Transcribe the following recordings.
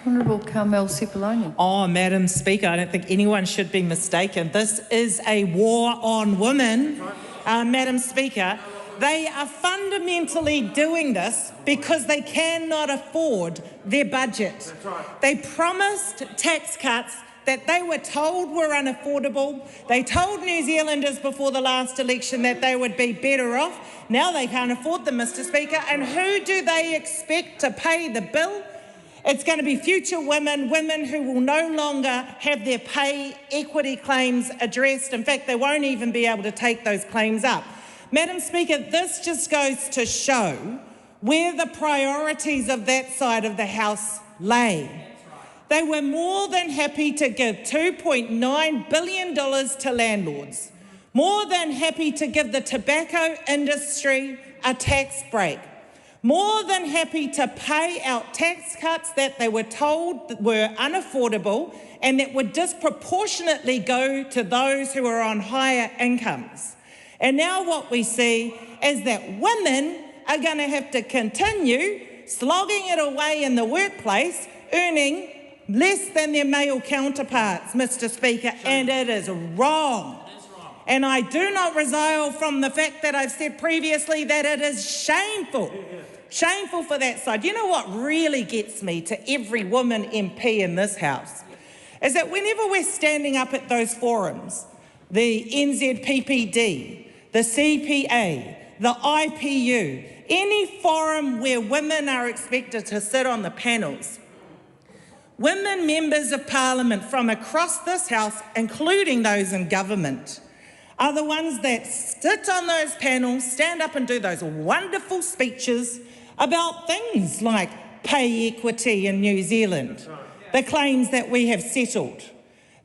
Honourable Carmel Sepuloni. Oh, Madam Speaker, I don't think anyone should be mistaken. This is a war on women, Madam Speaker. They are fundamentally doing this because they cannot afford their budget. They promised tax cuts that they were told were unaffordable. They told New Zealanders before the last election that they would be better off. Now they can't afford them, Mr. Speaker. And who do they expect to pay the bill? It's going to be future women, women who will no longer have their pay equity claims addressed. In fact, they won't even be able to take those claims up. Madam Speaker, this just goes to show where the priorities of that side of the House lay. They were more than happy to give $2.9 billion to landlords, more than happy to give the tobacco industry a tax break, more than happy to pay out tax cuts that they were told were unaffordable and that would disproportionately go to those who are on higher incomes. And now what we see is that women are going to have to continue slogging it away in the workplace, earning less than their male counterparts, Mr. Speaker, and it is wrong. And I do not resile from the fact that I've said previously that it is shameful. Shameful for that side. You know what really gets me to every woman MP in this House is that whenever we're standing up at those forums, the NZPPD, the CPA, the IPU, any forum where women are expected to sit on the panels, women members of Parliament from across this House, including those in government, are the ones that sit on those panels, stand up and do those wonderful speeches about things like pay equity in New Zealand, the claims that we have settled.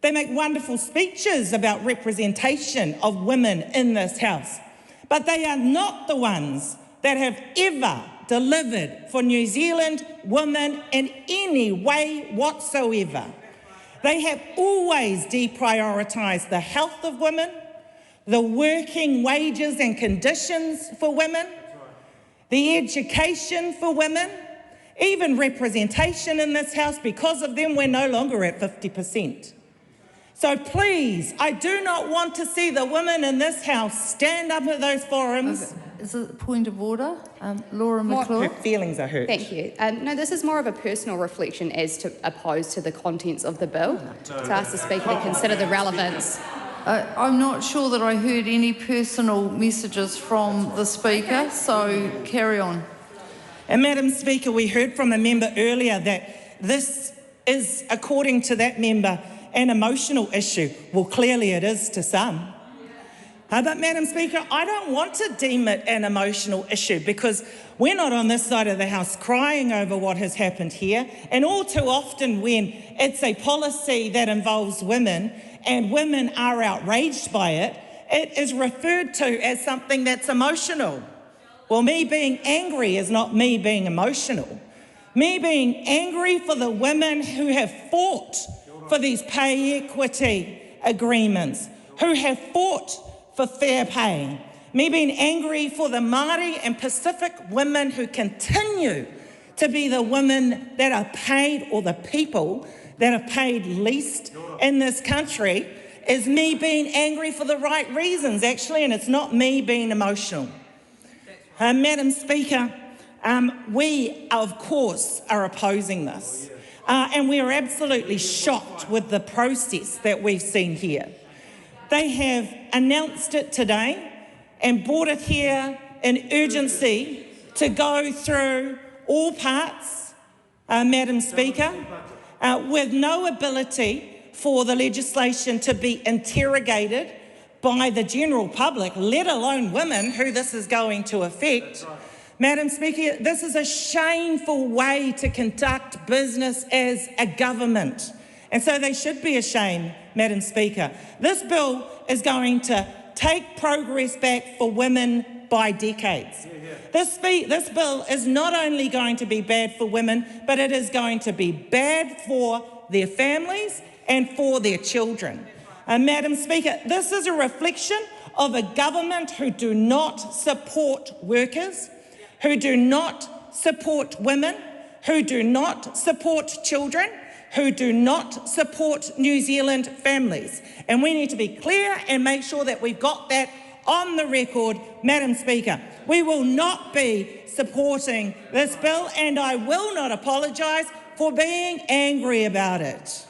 They make wonderful speeches about representation of women in this House, but they are not the ones that have ever delivered for New Zealand women in any way whatsoever. They have always deprioritised the health of women, the working wages and conditions for women, the education for women, even representation in this House. Because of them, we're no longer at 50%. So please, I do not want to see the women in this House stand up at those forums. Is it a point of order? Laura McClure. Her feelings are hurt. Thank you. No, this is more of a personal reflection as to opposed to the contents of the bill, to ask the Speaker to consider the relevance. I'm not sure that I heard any personal messages from the Speaker, so carry on. And Madam Speaker, we heard from a member earlier that this is, according to that member, an emotional issue. Well, clearly it is to some. But Madam Speaker, I don't want to deem it an emotional issue because we're not on this side of the House crying over what has happened here. And all too often when it's a policy that involves women and women are outraged by it, it is referred to as something that's emotional. Well, me being angry is not me being emotional. Me being angry for the women who have fought for these pay equity agreements, who have fought for fair pay. Me being angry for the Māori and Pacific women who continue to be the women that are paid, or the people that are paid least in this country, is me being angry for the right reasons, actually, and it's not me being emotional. Madam Speaker, we, of course, are opposing this. And we are absolutely shocked with the process that we've seen here. They have announced it today and brought it here in urgency to go through all parts, Madam Speaker, with no ability for the legislation to be interrogated by the general public, let alone women who this is going to affect. Madam Speaker, this is a shameful way to conduct business as a government. And so they should be ashamed, Madam Speaker. This bill is going to take progress back for women by decades. This bill is not only going to be bad for women, but it is going to be bad for their families and for their children. Madam Speaker, this is a reflection of a government who do not support workers, who do not support women, who do not support children, who do not support New Zealand families. And we need to be clear and make sure that we've got that on the record, Madam Speaker. We will not be supporting this bill, and I will not apologise for being angry about it.